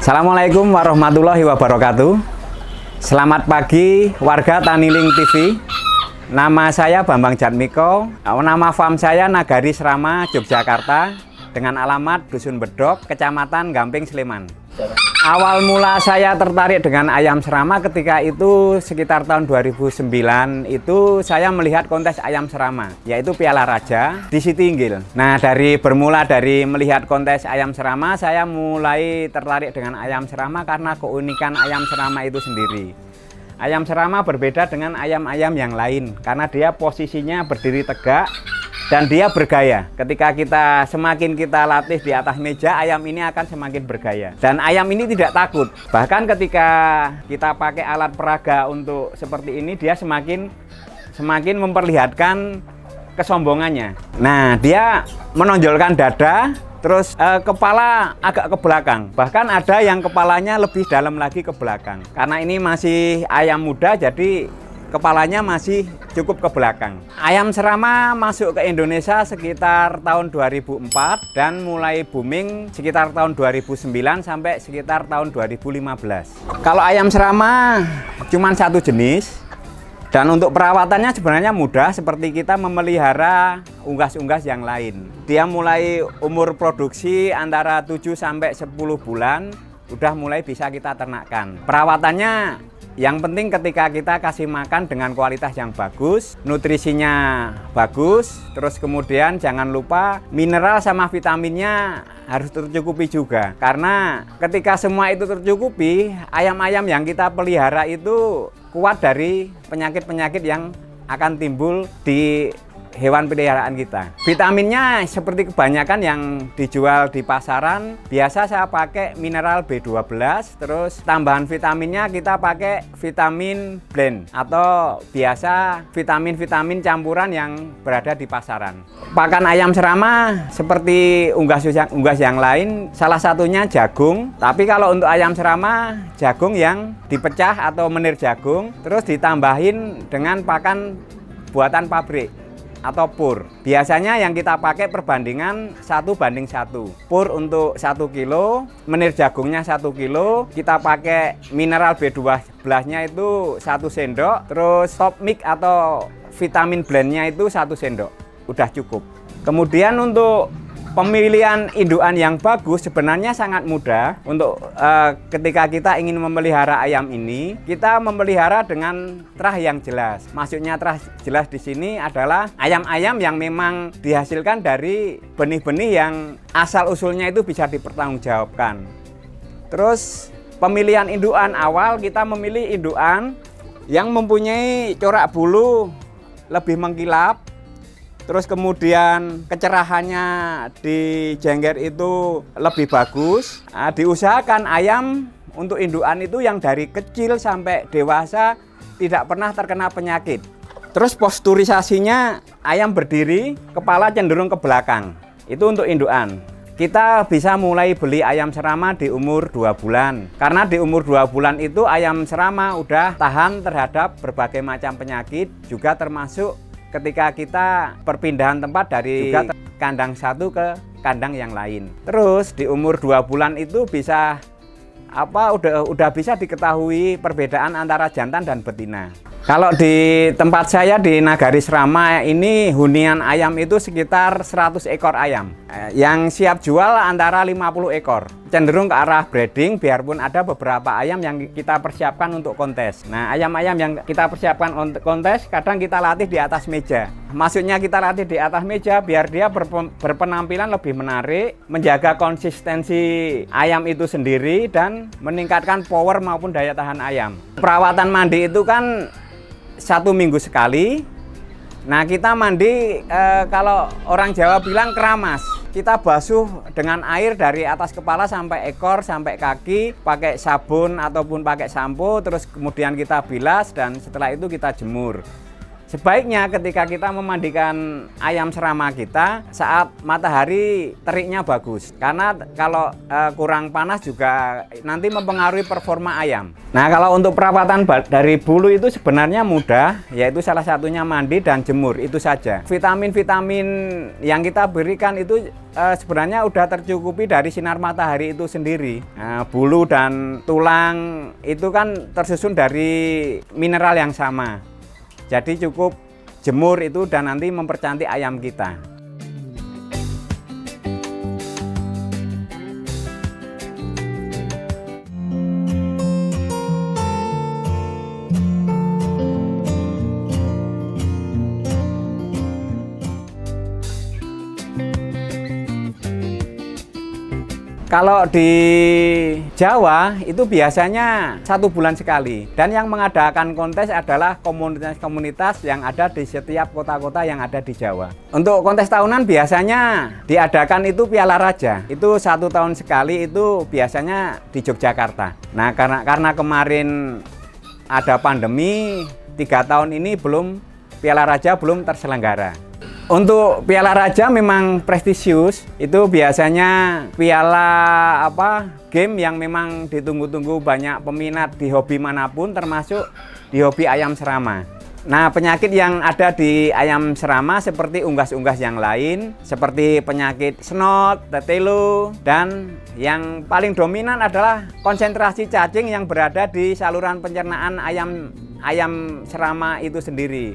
Assalamualaikum warahmatullahi wabarakatuh. Selamat pagi warga Taniling TV. Nama saya Bambang Jatmiko. Nama farm saya Nagari Srama, Yogyakarta, dengan alamat Dusun Bedok, Kecamatan Gamping, Sleman. Awal mula saya tertarik dengan ayam serama ketika itu sekitar tahun 2009 itu saya melihat kontes ayam serama, yaitu Piala Raja di Sitinggil. Nah, bermula dari melihat kontes ayam serama, saya mulai tertarik dengan ayam serama karena keunikan ayam serama itu sendiri. Ayam serama berbeda dengan ayam-ayam yang lain karena dia posisinya berdiri tegak dan dia bergaya. Ketika semakin kita latih di atas meja, ayam ini akan semakin bergaya. Dan ayam ini tidak takut. Bahkan ketika kita pakai alat peraga untuk seperti ini, dia semakin memperlihatkan kesombongannya. Nah, dia menonjolkan dada, terus kepala agak ke belakang. Bahkan ada yang kepalanya lebih dalam lagi ke belakang. Karena ini masih ayam muda, jadi kepalanya masih cukup ke belakang. Ayam serama masuk ke Indonesia sekitar tahun 2004 dan mulai booming sekitar tahun 2009 sampai sekitar tahun 2015. Kalau ayam serama cuma satu jenis dan untuk perawatannya sebenarnya mudah seperti kita memelihara unggas-unggas yang lain. Dia mulai umur produksi antara 7 sampai 10 bulan udah mulai bisa kita ternakkan. Perawatannya yang penting ketika kita kasih makan dengan kualitas yang bagus, nutrisinya bagus, terus kemudian jangan lupa mineral sama vitaminnya harus tercukupi juga. Karena ketika semua itu tercukupi, ayam-ayam yang kita pelihara itu kuat dari penyakit-penyakit yang akan timbul di hewan peliharaan kita. Vitaminnya seperti kebanyakan yang dijual di pasaran, biasa saya pakai mineral B12, terus tambahan vitaminnya kita pakai vitamin blend atau biasa vitamin-vitamin campuran yang berada di pasaran. Pakan ayam serama seperti unggas yang lain, salah satunya jagung. Tapi kalau untuk ayam serama, jagung yang dipecah atau menir jagung, terus ditambahin dengan pakan buatan pabrik atau pur. Biasanya yang kita pakai perbandingan 1:1. Pur untuk 1 kilo, menir jagungnya 1 kilo, kita pakai mineral B12-nya itu 1 sendok, terus top mix atau vitamin blendnya itu 1 sendok. Udah cukup. Kemudian untuk pemilihan indukan yang bagus sebenarnya sangat mudah. Untuk ketika kita ingin memelihara ayam ini, kita memelihara dengan terah yang jelas. Maksudnya terah jelas di sini adalah ayam-ayam yang memang dihasilkan dari benih-benih yang asal-usulnya itu bisa dipertanggungjawabkan. Terus pemilihan indukan awal, kita memilih indukan yang mempunyai corak bulu lebih mengkilap. Terus kemudian kecerahannya di jengger itu lebih bagus. Nah, diusahakan ayam untuk indukan itu yang dari kecil sampai dewasa tidak pernah terkena penyakit. Terus posturisasinya ayam berdiri, kepala cenderung ke belakang. Itu untuk indukan. Kita bisa mulai beli ayam serama di umur 2 bulan. Karena di umur 2 bulan itu ayam serama udah tahan terhadap berbagai macam penyakit, juga termasuk ketika kita perpindahan tempat dari kandang satu ke kandang yang lain. Terus di umur 2 bulan itu bisa udah bisa diketahui perbedaan antara jantan dan betina. Kalau di tempat saya di Nagari Srama ini hunian ayam itu sekitar 100 ekor ayam. Yang siap jual antara 50 ekor. Cenderung ke arah breeding, biarpun ada beberapa ayam yang kita persiapkan untuk kontes. Nah, ayam-ayam yang kita persiapkan untuk kontes kadang kita latih di atas meja. Maksudnya kita latih di atas meja biar dia berpenampilan lebih menarik, menjaga konsistensi ayam itu sendiri dan meningkatkan power maupun daya tahan ayam. Perawatan mandi itu kan 1 minggu sekali. Nah, kita mandi kalau orang Jawa bilang keramas. Kita basuh dengan air dari atas kepala sampai ekor sampai kaki, pakai sabun ataupun pakai sampo, terus kemudian kita bilas dan setelah itu kita jemur. Sebaiknya ketika kita memandikan ayam serama kita saat matahari teriknya bagus. Karena kalau kurang panas juga nanti mempengaruhi performa ayam. Nah, kalau untuk perawatan dari bulu itu sebenarnya mudah, yaitu salah satunya mandi dan jemur, itu saja. Vitamin-vitamin yang kita berikan itu sebenarnya udah tercukupi dari sinar matahari itu sendiri. Nah, bulu dan tulang itu kan tersusun dari mineral yang sama. Jadi cukup jemur itu dan nanti mempercantik ayam kita. Kalau di Jawa itu biasanya 1 bulan sekali, dan yang mengadakan kontes adalah komunitas-komunitas yang ada di setiap kota-kota yang ada di Jawa. Untuk kontes tahunan biasanya diadakan itu Piala Raja, itu 1 tahun sekali, itu biasanya di Yogyakarta. Nah, karena kemarin ada pandemi, 3 tahun ini Piala Raja belum terselenggara. Untuk Piala Raja memang prestisius, itu biasanya piala game yang memang ditunggu-tunggu banyak peminat di hobi manapun, termasuk di hobi ayam serama. Nah, penyakit yang ada di ayam serama seperti unggas-unggas yang lain, seperti penyakit snot, tetelo, dan yang paling dominan adalah konsentrasi cacing yang berada di saluran pencernaan ayam serama itu sendiri.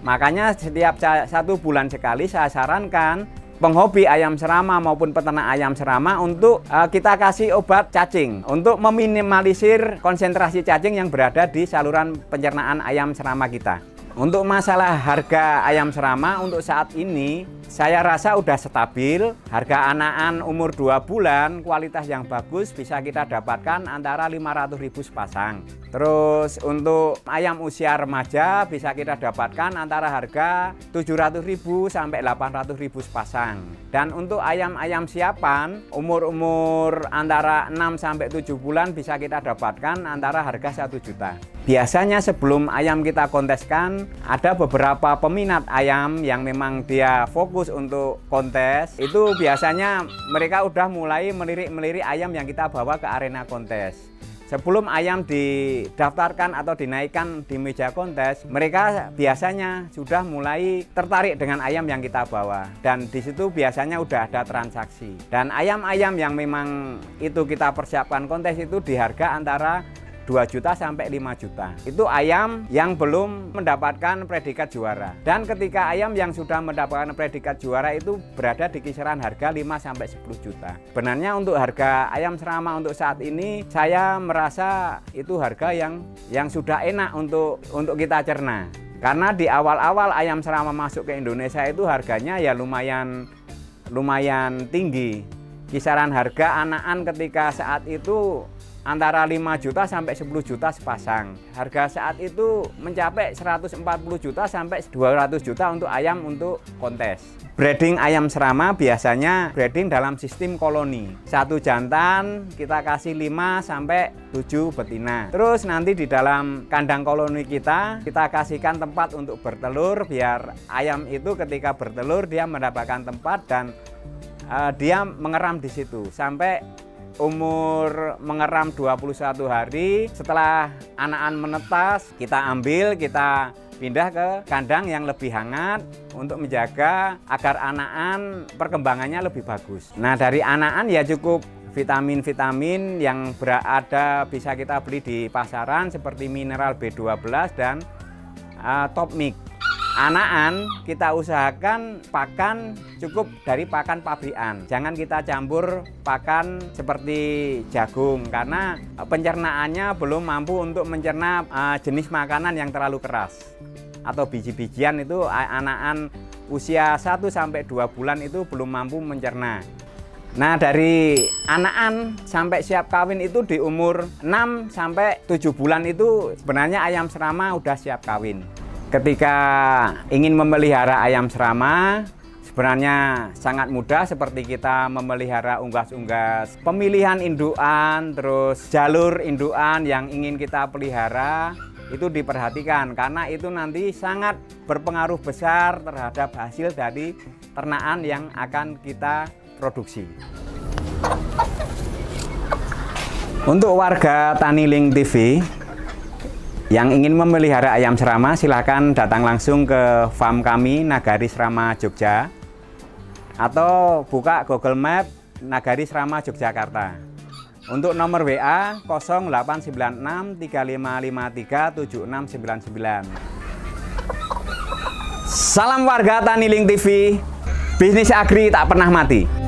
Makanya setiap 1 bulan sekali saya sarankan penghobi ayam serama maupun peternak ayam serama untuk kita kasih obat cacing untuk meminimalisir konsentrasi cacing yang berada di saluran pencernaan ayam serama kita. Untuk masalah harga ayam serama untuk saat ini saya rasa udah stabil. Harga anakan umur 2 bulan kualitas yang bagus bisa kita dapatkan antara 500.000 sepasang. Terus untuk ayam usia remaja bisa kita dapatkan antara harga 700.000 sampai 800.000 sepasang. Dan untuk ayam-ayam siapan umur antara 6 sampai 7 bulan bisa kita dapatkan antara harga 1 juta. Biasanya sebelum ayam kita konteskan, ada beberapa peminat ayam yang memang dia fokus untuk kontes. Itu biasanya mereka udah mulai melirik-melirik ayam yang kita bawa ke arena kontes. Sebelum ayam didaftarkan atau dinaikkan di meja kontes, mereka biasanya sudah mulai tertarik dengan ayam yang kita bawa. Dan di situ biasanya udah ada transaksi. Dan ayam-ayam yang memang itu kita persiapkan kontes itu di harga antara 2 juta sampai 5 juta. Itu ayam yang belum mendapatkan predikat juara. Dan ketika ayam yang sudah mendapatkan predikat juara itu berada di kisaran harga 5 sampai 10 juta. Sebenarnya untuk harga ayam serama untuk saat ini saya merasa itu harga yang sudah enak untuk kita cerna. Karena di awal-awal ayam serama masuk ke Indonesia itu harganya ya lumayan tinggi. Kisaran harga anakan ketika saat itu antara 5 juta sampai 10 juta sepasang. Harga saat itu mencapai 140 juta sampai 200 juta untuk ayam untuk kontes. Breeding ayam serama biasanya breeding dalam sistem koloni. 1 jantan kita kasih 5 sampai 7 betina. Terus nanti di dalam kandang koloni kita kasihkan tempat untuk bertelur, biar ayam itu ketika bertelur dia mendapatkan tempat dan dia mengeram di situ sampai umur mengeram 21 hari. Setelah anakan menetas, kita ambil, kita pindah ke kandang yang lebih hangat untuk menjaga agar anakan perkembangannya lebih bagus. Nah, dari anakan ya cukup vitamin-vitamin yang berada bisa kita beli di pasaran seperti mineral B12 dan top mix. Anakan kita usahakan pakan cukup dari pakan pabrikan. Jangan kita campur pakan seperti jagung karena pencernaannya belum mampu untuk mencerna jenis makanan yang terlalu keras. Atau biji-bijian itu anakan usia 1 sampai 2 bulan itu belum mampu mencerna. Nah, dari anakan sampai siap kawin itu di umur 6 sampai 7 bulan itu sebenarnya ayam serama udah siap kawin. Ketika ingin memelihara ayam serama, sebenarnya sangat mudah seperti kita memelihara unggas-unggas. Pemilihan indukan, terus jalur indukan yang ingin kita pelihara, itu diperhatikan karena itu nanti sangat berpengaruh besar terhadap hasil dari ternakan yang akan kita produksi. Untuk warga Tani Link TV yang ingin memelihara ayam serama, silahkan datang langsung ke farm kami Nagari Serama Jogja atau buka Google Map Nagari Serama Yogyakarta. Untuk nomor WA 0896 3553 7699. Salam warga Tani Link TV, bisnis agri tak pernah mati.